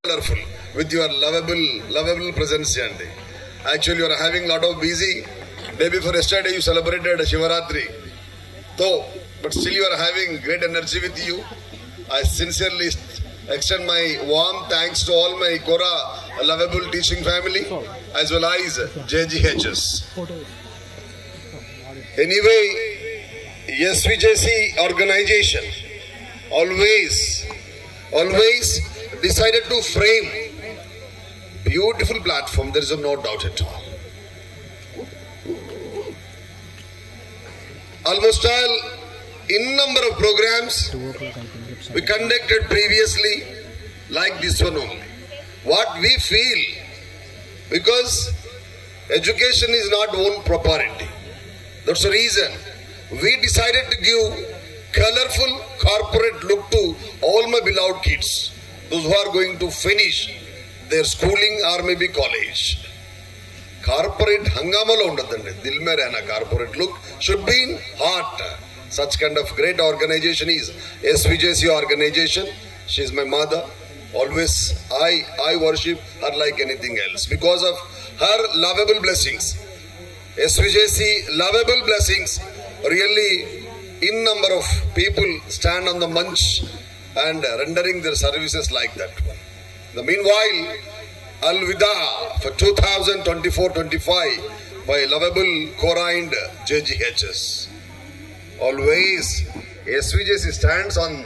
colorful with your lovable presence. Actually, you are having a lot of busy. Day before yesterday, you celebrated Shivaratri. So, but still you are having great energy with you. I sincerely extend my warm thanks to all my Kora lovable teaching family as well as JGHS. Anyway, SVJC organization always decided to frame beautiful platform. There is no doubt at all. Almost all in number of programs we conducted previously like this one only. What we feel, because education is not own property. That's the reason we decided to give colorful corporate look to all my beloved kids, those who are going to finish their schooling or maybe college. Corporate hangamalo undadandi, dil mein rehna corporate look should be in heart. Such kind of great organization is SVJC organization. She is my mother. Always I worship her like anything else because of her lovable blessings. SVJC lovable blessings. Really, in number of people stand on the munch and rendering their services like that. Meanwhile, Al-Wida for 2024-25 by lovable Kora and JGHS. Always SVJC stands on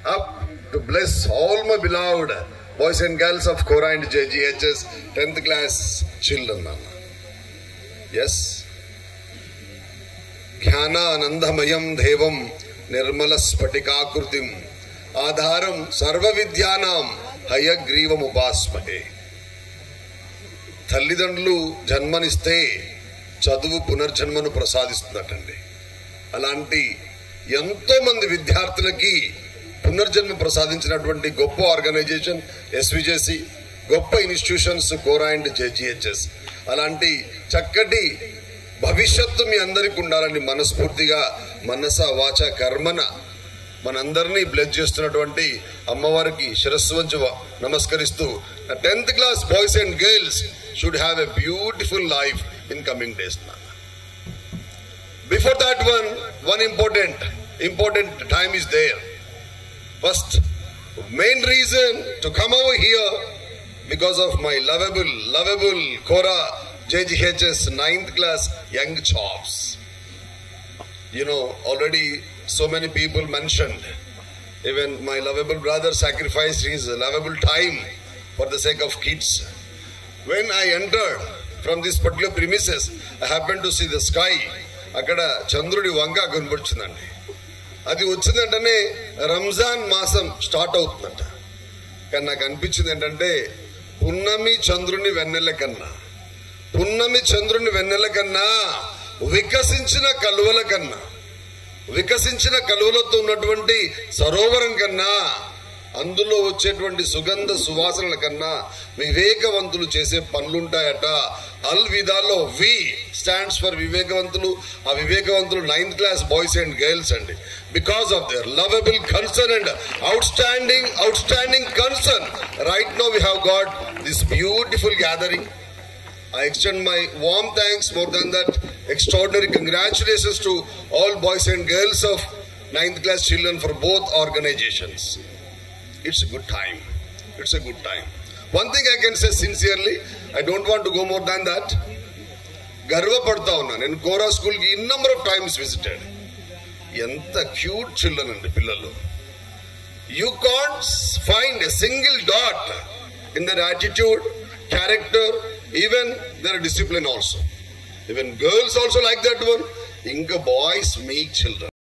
up to bless all my beloved boys and girls of Kora and JGHS 10th class children. Yes. Jnana anandamayam devam nirmala spatikakrutim adharam sarva vidyanam hayagrivam upasmahe. తల్లిదండ్రులు జన్మనిస్తే చదువు పునర్జన్మను ప్రసాదిస్తున్నట్టండి. అలాంటి ఎంతో మంది విద్యార్థులకి పునర్జన్మ ప్రసాదించినటువంటి గొప్ప organisation SVJC, గొప్ప institutions Kora and జేజీహెచ్ఎస్. అలాంటి చక్కటి భవిష్యత్తు మీ అందరికి ఉండాలని మనస్ఫూర్తిగా మనస వాచ కర్మన మనందరినీ బ్లెస్ చేస్తున్నటువంటి అమ్మవారికి శిరస్సు వంచి నమస్కరిస్తూ 10th class boys and girls should have a beautiful life in coming days. Before that one important time is there. First, main reason to come over here because of my lovable Kora JGHS 9th class young chops. You know, already so many people mentioned. Even my lovable brother sacrificed his lovable time for the sake of kids. When I entered from this particular premises, I happened to see the sky. అక్కడ చంద్రుడి వంక కనబడుతుందండి. అది వచ్చిందంటేనే రంజాన్ మాసం start అవుతుందంట. కానీ నాకు అనిపించింది ఏంటంటే పున్నమి చంద్రుని వెన్నెల కన్నా వికసించిన కలువలతో ఉన్నటువంటి సరోవరం కన్నా, అందులో వచ్చేటువంటి సుగంధ సువాసనల కన్నా వివేకవంతులు చేసే పనులుంటాయట. అల్-విదాలో వి స్టాండ్స్ ఫర్ వివేకవంతులు. ఆ వివేకవంతులు 9th class boys and girls అండి. Because of their lovable concern and outstanding concern, right now we have got this beautiful gathering. I extend my warm thanks, more than that, extraordinary congratulations to all boys and girls of 9th class children for both organizations. It's a good time. One thing I can say sincerely, I don't want to go more than that. Garva padta unna nenu Kora school ki in number of times visited. Enta cute children andi pillalu. You can't find a single dot in their attitude, character, even their discipline also. Even girls also like that one. Inga boys meek children.